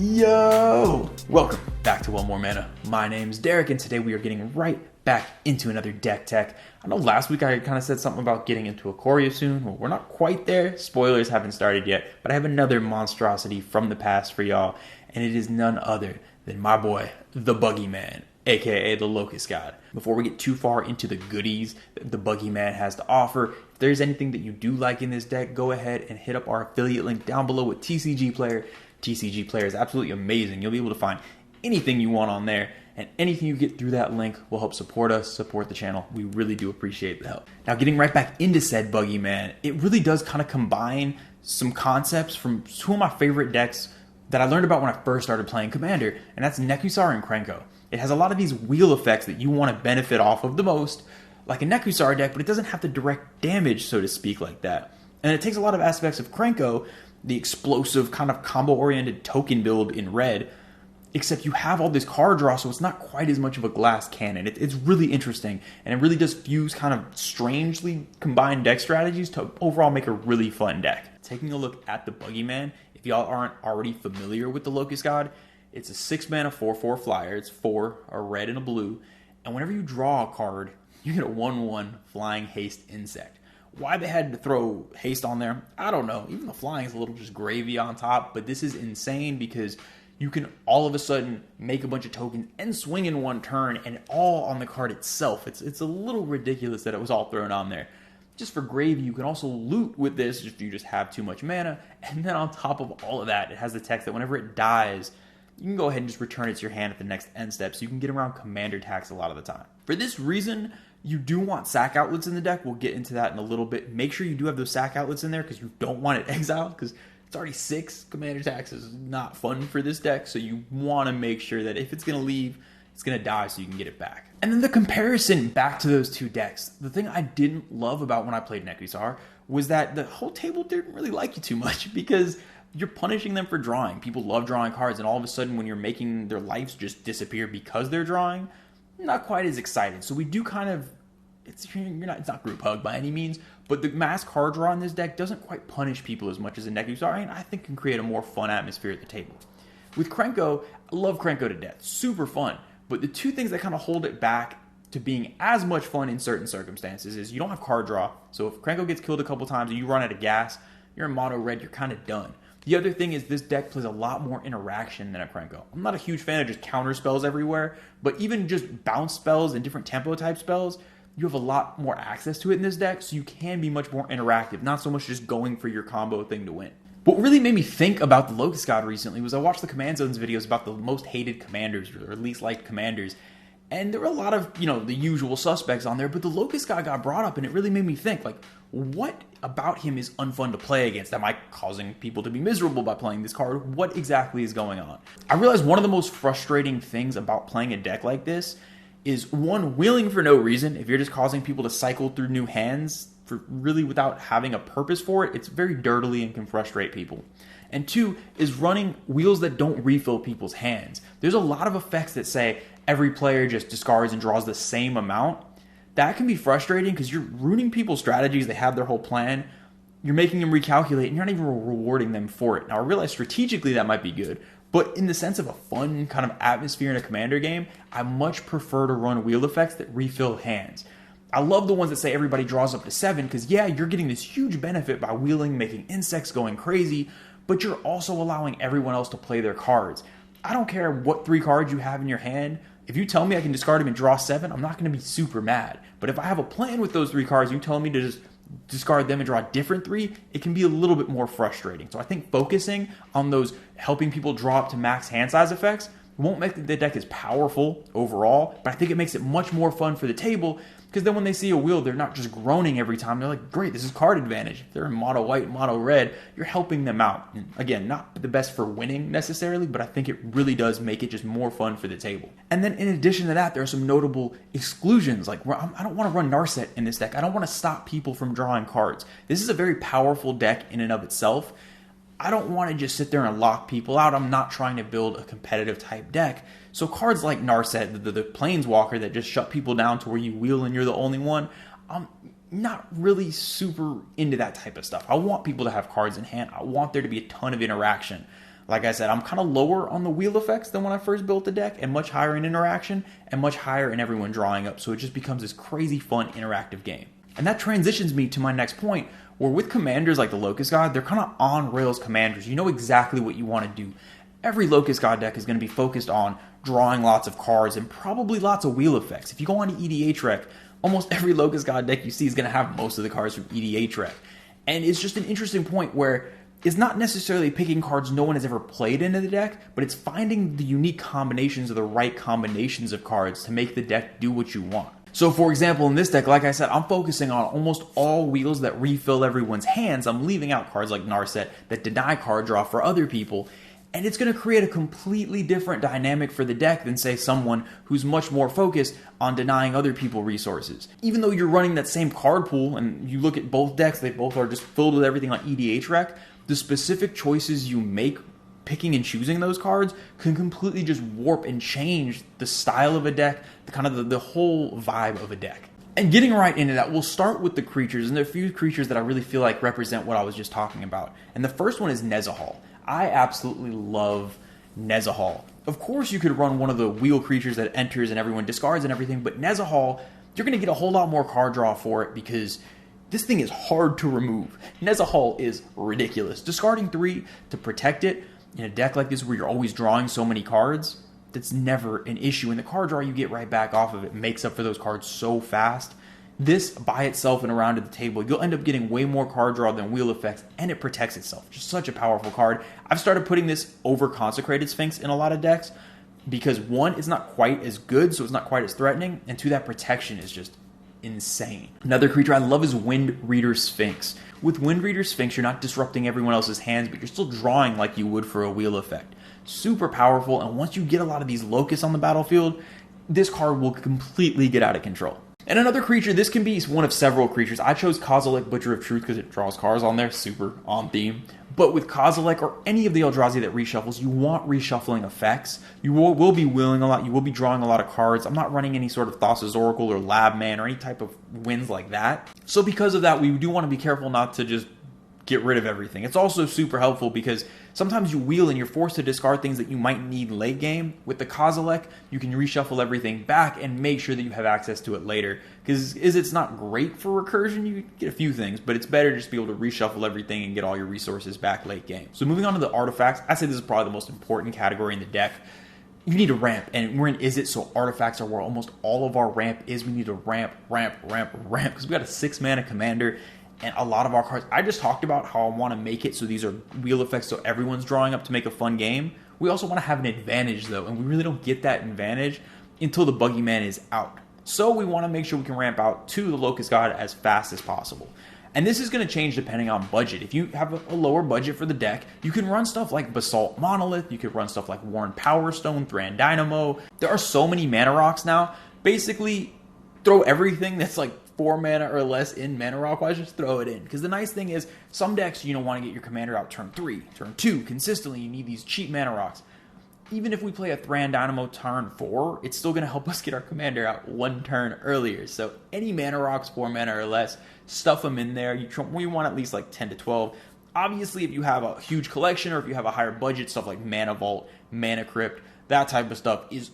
Yo! Welcome back to One More Mana. My name's Derek, and today we are getting right back into another deck tech. I know last week I kind of said something about getting into Ikoria soon. Well, we're not quite there. Spoilers haven't started yet, but I have another monstrosity from the past for y'all, and it is none other than my boy, the Buggy Man, aka the Locust God. Before we get too far into the goodies that the Buggy Man has to offer, if there's anything that you do like in this deck, go ahead and hit up our affiliate link down below with TCG Player. TCG Player is absolutely amazing. You'll be able to find anything you want on there, and anything you get through that link will help support us, support the channel. We really do appreciate the help. Now, getting right back into said Buggy Man, it really does kind of combine some concepts from two of my favorite decks that I learned about when I first started playing Commander, and that's Nekusar and Krenko. It has a lot of these wheel effects that you want to benefit off of the most, like a Nekusar deck, but it doesn't have the direct damage, so to speak, like that. And it takes a lot of aspects of Krenko, the explosive kind of combo-oriented token build in red, except you have all this card draw, so it's not quite as much of a glass cannon. It's really interesting, and it really does fuse kind of strangely combined deck strategies to overall make a really fun deck. Taking a look at the Buggy Man, if y'all aren't already familiar with the Locust God, it's a 6-mana 4/4 flyer. It's 4, a red and a blue, and whenever you draw a card, you get a 1/1 flying haste insect. Why they had to throw haste on there, I don't know. Even the flying is a little just gravy on top, but this is insane because you can all of a sudden make a bunch of tokens and swing in one turn, and all on the card itself. It's a little ridiculous that it was all thrown on there. Just for gravy, you can also loot with this if you just have too much mana, and then on top of all of that, it has the text that whenever it dies, you can go ahead and just return it to your hand at the next end step, so you can get around commander tax a lot of the time. For this reason, you do want sack outlets in the deck. We'll get into that in a little bit. Make sure you do have those sack outlets in there because you don't want it exiled, because it's already 6. Commander tax is not fun for this deck, so you want to make sure that if it's going to leave, it's going to die so you can get it back. And then the comparison back to those two decks. The thing I didn't love about when I played Nekusar was that the whole table didn't really like you too much because you're punishing them for drawing. People love drawing cards, and all of a sudden when you're making their lives just disappear because they're drawing, not quite as excited. So we do kind of, it's not group hug by any means, but the mass card draw in this deck doesn't quite punish people as much as a Nekusar, and I think can create a more fun atmosphere at the table. With Krenko, I love Krenko to death. Super fun. But the two things that kind of hold it back to being as much fun in certain circumstances is you don't have card draw. So if Krenko gets killed a couple times and you run out of gas, you're in mono red, you're kind of done. The other thing is this deck plays a lot more interaction than a Krenko. I'm not a huge fan of just counter spells everywhere, but even just bounce spells and different tempo type spells, you have a lot more access to it in this deck, so you can be much more interactive, not so much just going for your combo thing to win. What really made me think about the Locust God recently was I watched the Command Zones videos about the most hated commanders, or least liked commanders, and there were a lot of, the usual suspects on there, but the Locust God got brought up, and it really made me think, like, what about him is unfun to play against? Am I causing people to be miserable by playing this card? What exactly is going on? I realized one of the most frustrating things about playing a deck like this is, one, wheeling for no reason. If you're just causing people to cycle through new hands for really without having a purpose for it, it's very dirtily and can frustrate people. And two, is running wheels that don't refill people's hands. There's a lot of effects that say every player just discards and draws the same amount. That can be frustrating because you're ruining people's strategies. They have their whole plan. You're making them recalculate, and you're not even rewarding them for it. Now, I realize strategically that might be good, but in the sense of a fun kind of atmosphere in a commander game, I much prefer to run wheel effects that refill hands. I love the ones that say everybody draws up to 7 because, yeah, you're getting this huge benefit by wheeling, making insects going crazy, but you're also allowing everyone else to play their cards. I don't care what 3 cards you have in your hand. If you tell me I can discard them and draw 7, I'm not going to be super mad. But if I have a plan with those 3 cards, you tell me to just discard them and draw a different 3, it can be a little bit more frustrating. So I think focusing on those helping people draw up to max hand size effects won't make the deck as powerful overall, but I think it makes it much more fun for the table, because then when they see a wheel, they're not just groaning every time. They're like, great, this is card advantage. If they're in mono white, mono red, you're helping them out. And again, not the best for winning necessarily, but I think it really does make it just more fun for the table. And then in addition to that, there are some notable exclusions. Like, I don't want to run Narset in this deck. I don't want to stop people from drawing cards. This is a very powerful deck in and of itself. I don't want to just sit there and lock people out. I'm not trying to build a competitive type deck. So cards like Narset, the Planeswalker that just shut people down to where you wheel and you're the only one, I'm not really super into that type of stuff. I want people to have cards in hand. I want there to be a ton of interaction. Like I said, I'm kind of lower on the wheel effects than when I first built the deck, and much higher in interaction, and much higher in everyone drawing up, so it just becomes this crazy fun interactive game. And that transitions me to my next point, where with commanders like the Locust God, they're kind of on-rails commanders. You know exactly what you want to do. Every Locust God deck is going to be focused on drawing lots of cards and probably lots of wheel effects. If you go on to EDH Rec, almost every Locust God deck you see is going to have most of the cards from EDH Rec. And it's just an interesting point where it's not necessarily picking cards no one has ever played into the deck, but it's finding the unique combinations of the right combinations of cards to make the deck do what you want. So for example, in this deck, like I said, I'm focusing on almost all wheels that refill everyone's hands. I'm leaving out cards like Narset that deny card draw for other people. And it's going to create a completely different dynamic for the deck than, say, someone who's much more focused on denying other people resources. Even though you're running that same card pool, and you look at both decks, they both are just filled with everything on EDH Rec, the specific choices you make picking and choosing those cards can completely just warp and change the style of a deck, the whole vibe of a deck. And getting right into that, we'll start with the creatures, and there are a few creatures that I really feel like represent what I was just talking about. And the first one is Nezahal. I absolutely love Nezahal. Of course, you could run one of the wheel creatures that enters and everyone discards and everything, but Nezahal, you're going to get a whole lot more card draw for it because this thing is hard to remove. Nezahal is ridiculous. Discarding 3 to protect it in a deck like this where you're always drawing so many cards, that's never an issue. And the card draw you get right back off of it makes up for those cards so fast. This by itself and around at the table, you'll end up getting way more card draw than wheel effects, and it protects itself. Just such a powerful card. I've started putting this over Consecrated Sphinx in a lot of decks because 1, it's not quite as good, so it's not quite as threatening, and 2, that protection is just insane. Another creature I love is Wind Reader Sphinx. With Wind Reader Sphinx, you're not disrupting everyone else's hands, but you're still drawing like you would for a wheel effect. Super powerful, and once you get a lot of these locusts on the battlefield, this card will completely get out of control. And another creature, this can be one of several creatures. I chose Kozilek, Butcher of Truth, because it draws cards on there, super on theme. But with Kozilek or any of the Eldrazi that reshuffles, you want reshuffling effects. You will be wheeling a lot, you will be drawing a lot of cards. I'm not running any sort of Thassa's Oracle or Lab Man or any type of wins like that. So because of that, we do want to be careful not to just get rid of everything. It's also super helpful because sometimes you wheel and you're forced to discard things that you might need late game. With the Kozilek, you can reshuffle everything back and make sure that you have access to it later. Because it's not great for recursion, you get a few things, but it's better just to be able to reshuffle everything and get all your resources back late game. So moving on to the artifacts, I say this is probably the most important category in the deck. You need a ramp, and we're in Izzet, so artifacts are where almost all of our ramp is. We need a ramp, because we got a 6-mana commander, and a lot of our cards, I just talked about how I want to make it so these are wheel effects so everyone's drawing up to make a fun game. We also want to have an advantage though, and we really don't get that advantage until the Buggy Man is out. So we want to make sure we can ramp out to the Locust God as fast as possible. And this is going to change depending on budget. If you have a lower budget for the deck, you can run stuff like Basalt Monolith, you could run stuff like Worn Power Stone, Thran Dynamo. There are so many mana rocks now. Basically, throw everything that's like 4 mana or less in mana rock wise, just throw it in. Because the nice thing is, some decks, want to get your commander out turn 3, turn 2, consistently, you need these cheap mana rocks. Even if we play a Thran Dynamo turn 4, it's still going to help us get our commander out 1 turn earlier. So any mana rocks, 4 mana or less, stuff them in there. We want at least like 10 to 12. Obviously, if you have a huge collection or if you have a higher budget, stuff like Mana Vault, Mana Crypt, that type of stuff is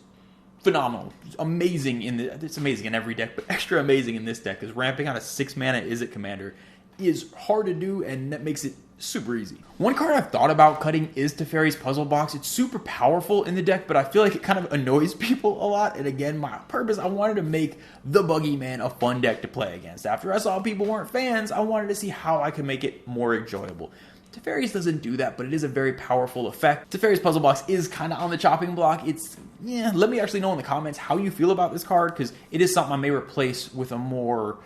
phenomenal. It's amazing it's amazing in every deck, but extra amazing in this deck because ramping out a 6 mana Izzet commander is hard to do, and that makes it super easy. One card I've thought about cutting is Teferi's Puzzle Box. It's super powerful in the deck, but I feel like it kind of annoys people a lot. And again, my purpose, I wanted to make the Buggy Man a fun deck to play against. After I saw people weren't fans, I wanted to see how I could make it more enjoyable. Teferi's doesn't do that, but it is a very powerful effect. Teferi's Puzzle Box is kind of on the chopping block. Let me actually know in the comments how you feel about this card, because it is something I may replace with a more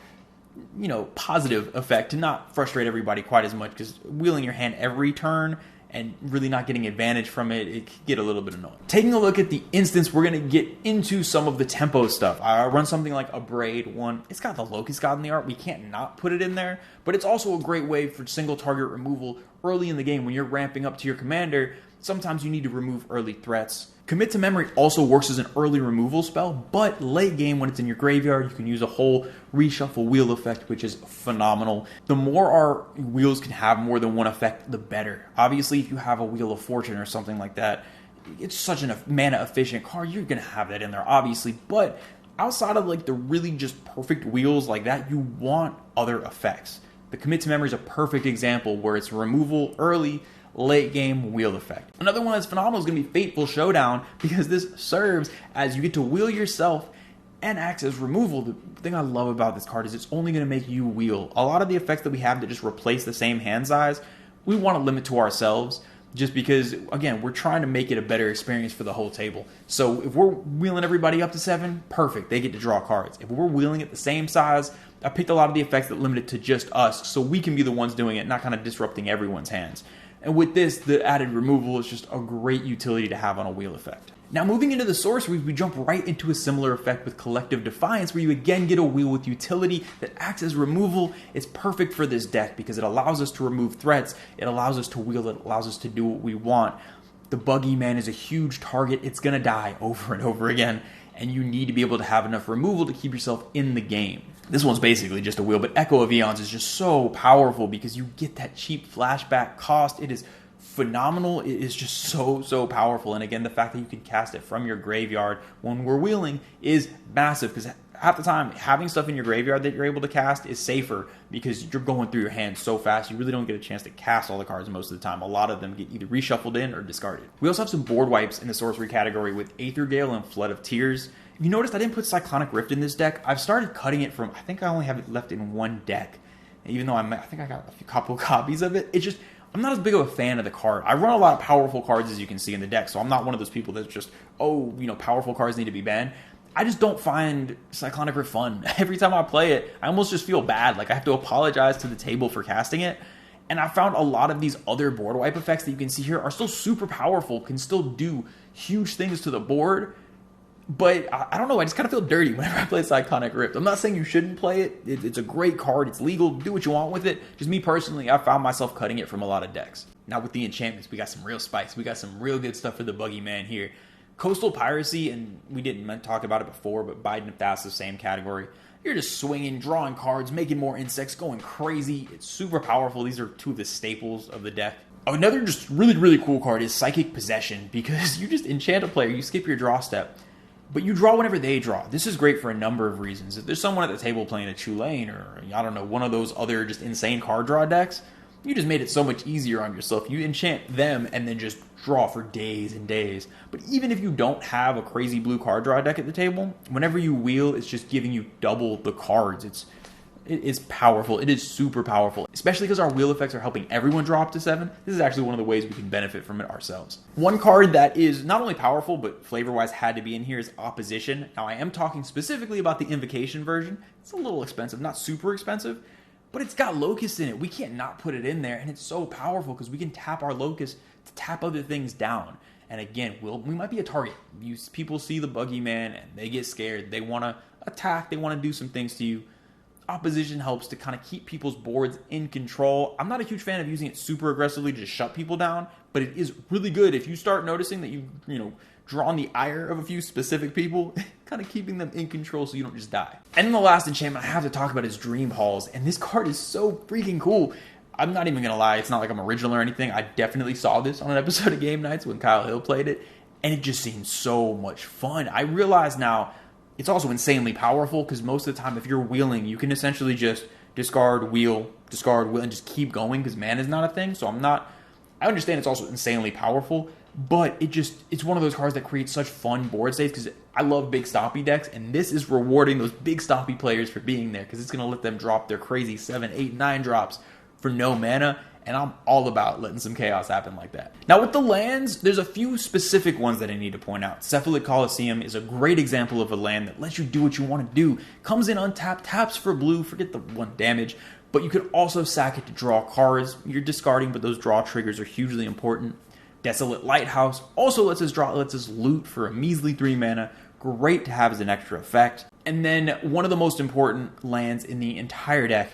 positive effect to not frustrate everybody quite as much, because wheeling your hand every turn and really not getting advantage from it, it can get a little bit annoying. Taking a look at the instance, we're going to get into some of the tempo stuff. I run something like a Braid 1. It's got the Locust God in the art. We can't not put it in there, but it's also a great way for single target removal early in the game when you're ramping up to your commander. Sometimes you need to remove early threats. Commit to Memory also works as an early removal spell, but late game when it's in your graveyard, you can use a whole reshuffle wheel effect, which is phenomenal. The more our wheels can have more than one effect, the better. Obviously, if you have a Wheel of Fortune or something like that, it's such a mana efficient card, you're going to have that in there, obviously, but outside of like the really just perfect wheels like that, you want other effects. The Commit to Memory is a perfect example where it's removal early, late game wheel effect. Another one that's phenomenal is going to be Fateful Showdown, because this serves as you get to wheel yourself and acts as removal. The thing I love about this card is it's only going to make you wheel. A lot of the effects that we have that just replace the same hand size, we want to limit to ourselves, just because, again, we're trying to make it a better experience for the whole table. So if we're wheeling everybody up to 7, perfect, they get to draw cards. If we're wheeling at the same size, I picked a lot of the effects that limit it to just us, so we can be the ones doing it, not kind of disrupting everyone's hands. And with this, the added removal is just a great utility to have on a wheel effect. Now, moving into the sorceries, we jump right into a similar effect with Collective Defiance, where you again get a wheel with utility that acts as removal. It's perfect for this deck because it allows us to remove threats, it allows us to wheel, it allows us to do what we want. The Buggy, man, is a huge target. It's going to die over and over again, and you need to be able to have enough removal to keep yourself in the game. This one's basically just a wheel, but Echo of Eons is just so powerful because you get that cheap flashback cost. It is phenomenal. It is just so powerful. And again, the fact that you can cast it from your graveyard when we're wheeling is massive, because half the time having stuff in your graveyard that you're able to cast is safer because you're going through your hands so fast. You really don't get a chance to cast all the cards most of the time. A lot of them get either reshuffled in or discarded. We also have some board wipes in the sorcery category with Aether Gale and Flood of Tears. If you noticed, I didn't put Cyclonic Rift in this deck. I've started cutting it from, I think I only have it left in one deck. Even though I think I got a couple copies of it. It's just, I'm not as big of a fan of the card. I run a lot of powerful cards, as you can see in the deck, so I'm not one of those people that's just, powerful cards need to be banned. I just don't find Cyclonic Rift fun. Every time I play it, I almost just feel bad. Like I have to apologize to the table for casting it. And I found a lot of these other board wipe effects that you can see here are still super powerful, can still do huge things to the board. But I don't know, I just kind of feel dirty whenever I play Cyclonic Rift. I'm not saying you shouldn't play it. It's a great card. It's legal. Do what you want with it. Just me personally, I found myself cutting it from a lot of decks. Now with the enchantments, we got some real spice. We got some real good stuff for the Buggy Man here. Coastal Piracy, and we didn't talk about it before, but Biden of Thassa's same category. You're just swinging, drawing cards, making more insects, going crazy. It's super powerful. These are two of the staples of the deck. Another just really cool card is Psychic Possession, because you just enchant a player, you skip your draw step, but you draw whenever they draw. This is great for a number of reasons. If there's someone at the table playing a Tulane or, I don't know, one of those other just insane card draw decks, you just made it so much easier on yourself. You enchant them and then just draw for days and days. But even if you don't have a crazy blue card draw deck at the table, whenever you wheel, it's just giving you double the cards. It is powerful. It is super powerful, especially because our wheel effects are helping everyone draw up to 7. This is actually one of the ways we can benefit from it ourselves. One card that is not only powerful, but flavor-wise had to be in here is Opposition. Now, I am talking specifically about the Invocation version. It's a little expensive, not super expensive, but it's got Locust in it. We can't not put it in there, and it's so powerful because we can tap our Locust to tap other things down. And again, we might be a target. People see the Buggy Man, and they get scared. They want to attack. They want to do some things to you. Opposition helps to kind of keep people's boards in control. I'm not a huge fan of using it super aggressively to just shut people down, but it is really good if you start noticing that you draw on the ire of a few specific people, kind of keeping them in control so you don't just die. And then the last enchantment I have to talk about is Dream Halls, and this card is so freaking cool. I'm not even going to lie, it's not like I'm original or anything. I definitely saw this on an episode of Game Nights when Kyle Hill played it, and it just seems so much fun. I realize now it's also insanely powerful because most of the time if you're wheeling, you can essentially just discard, wheel, and just keep going because mana is not a thing. So I understand it's also insanely powerful, but it's one of those cards that creates such fun board states because I love big stompy decks, and this is rewarding those big stompy players for being there because it's going to let them drop their crazy 7, 8, 9 drops for no mana, and I'm all about letting some chaos happen like that. Now with the lands, there's a few specific ones that I need to point out. Cephalic Coliseum is a great example of a land that lets you do what you want to do. Comes in untapped, taps for blue, forget the 1 damage, but you could also sack it to draw cards. You're discarding, but those draw triggers are hugely important. Desolate Lighthouse also lets us loot for a measly 3 mana. Great to have as an extra effect. And then one of the most important lands in the entire deck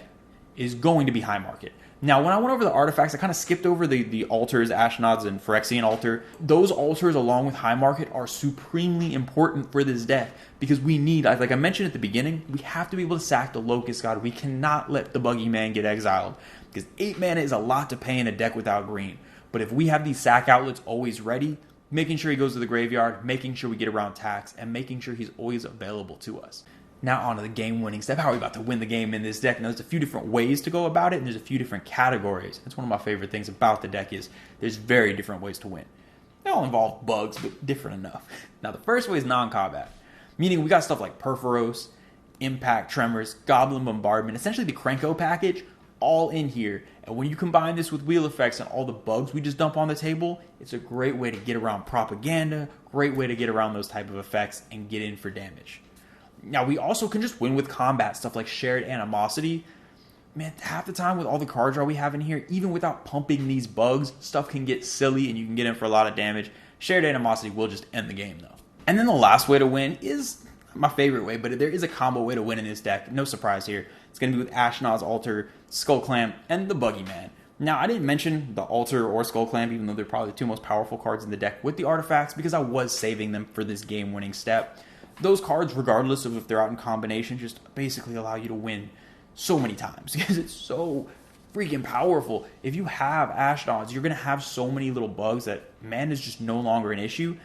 is going to be High Market. Now, when I went over the artifacts, I kind of skipped over the altars, Ashnod's and Phyrexian altar. Those altars, along with High Market, are supremely important for this deck because we need, like I mentioned at the beginning, we have to be able to sack the Locust God. We cannot let the Buggy Man get exiled because 8 mana is a lot to pay in a deck without green. But if we have these sack outlets always ready, making sure he goes to the graveyard, making sure we get around tax, and making sure he's always available to us. Now on to the game-winning step. How are we about to win the game in this deck? Now, there's a few different ways to go about it, and there's a few different categories. That's one of my favorite things about the deck is there's very different ways to win. They all involve bugs, but different enough. Now, the first way is non-combat, meaning we got stuff like Perforos, Impact, Tremors, Goblin Bombardment, essentially the Krenko package, all in here. And when you combine this with wheel effects and all the bugs we just dump on the table, it's a great way to get around propaganda, great way to get around those type of effects and get in for damage. Now, we also can just win with combat, stuff like Shared Animosity. Man, half the time with all the card draw we have in here, even without pumping these bugs, stuff can get silly and you can get in for a lot of damage. Shared Animosity will just end the game, though. And then the last way to win is my favorite way, but there is a combo way to win in this deck. No surprise here. It's going to be with Ashnod's Altar, Skull Clamp, and the Buggy Man. Now, I didn't mention the Altar or Skull Clamp, even though they're probably the two most powerful cards in the deck with the artifacts, because I was saving them for this game-winning step. Those cards, regardless of if they're out in combination, just basically allow you to win so many times because it's so freaking powerful. If you have Ashnod's, you're going to have so many little bugs that mana is just no longer an issue.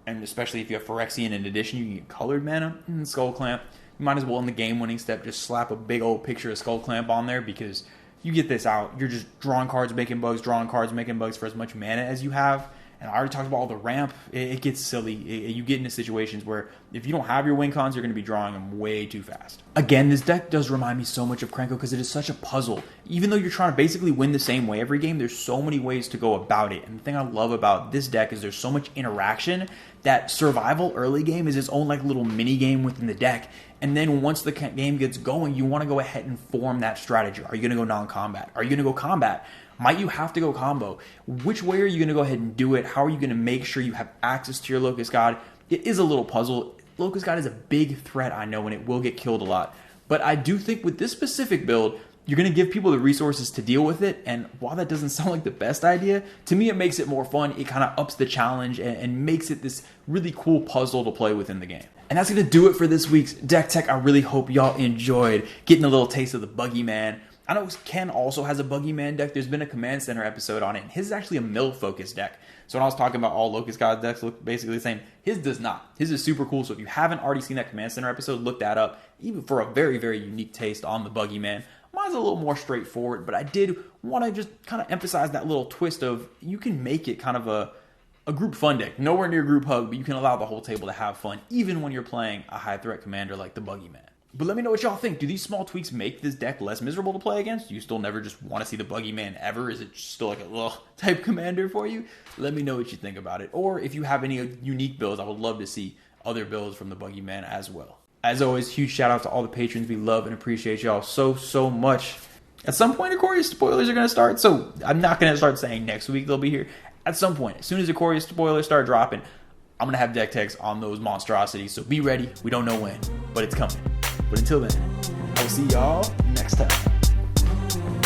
And especially if you have Phyrexian in addition, you can get colored mana and Skull Clamp. You might as well in the game-winning step just slap a big old picture of Skull Clamp on there because you get this out. You're just drawing cards, making bugs, drawing cards, making bugs for as much mana as you have. And I already talked about all the ramp. It gets silly. You get into situations where if you don't have your win cons, you're going to be drawing them way too fast. Again, this deck does remind me so much of Krenko because it is such a puzzle. Even though you're trying to basically win the same way every game, there's so many ways to go about it. And the thing I love about this deck is there's so much interaction that survival early game is its own like little mini game within the deck. And then once the game gets going, you want to go ahead and form that strategy. Are you going to go non-combat? Are you going to go combat? Might you have to go combo? Which way are you going to go ahead and do it? How are you going to make sure you have access to your Locust God? It is a little puzzle. Locust God is a big threat, I know, and it will get killed a lot. But I do think with this specific build, you're going to give people the resources to deal with it. And while that doesn't sound like the best idea, to me it makes it more fun. It kind of ups the challenge and makes it this really cool puzzle to play within the game. And that's going to do it for this week's Deck Tech. I really hope y'all enjoyed getting a little taste of the Buggy Man. I know Ken also has a Buggy Man deck. There's been a Command Center episode on it. And his is actually a mill-focused deck. So when I was talking about all Locust God decks look basically the same, his does not. His is super cool. So if you haven't already seen that Command Center episode, look that up. Even for a very, very unique taste on the Buggy Man. Mine's a little more straightforward, but I did want to just kind of emphasize that little twist of you can make it kind of a group fun deck. Nowhere near group hug, but you can allow the whole table to have fun, even when you're playing a high threat commander like the Buggy Man. But let me know what y'all think. Do these small tweaks make this deck less miserable to play against? Do you still never just want to see the Buggy Man ever? Is it still like a type commander for you? Let me know what you think about it. Or if you have any unique builds, I would love to see other builds from the Buggy Man as well. As always, huge shout out to all the patrons. We love and appreciate y'all so much. At some point, Aquarius spoilers are going to start, so I'm not going to start saying next week they'll be here. At some point, as soon as Aquarius spoilers start dropping, I'm going to have deck techs on those monstrosities, so be ready. We don't know when, but it's coming. But until then, I will see y'all next time.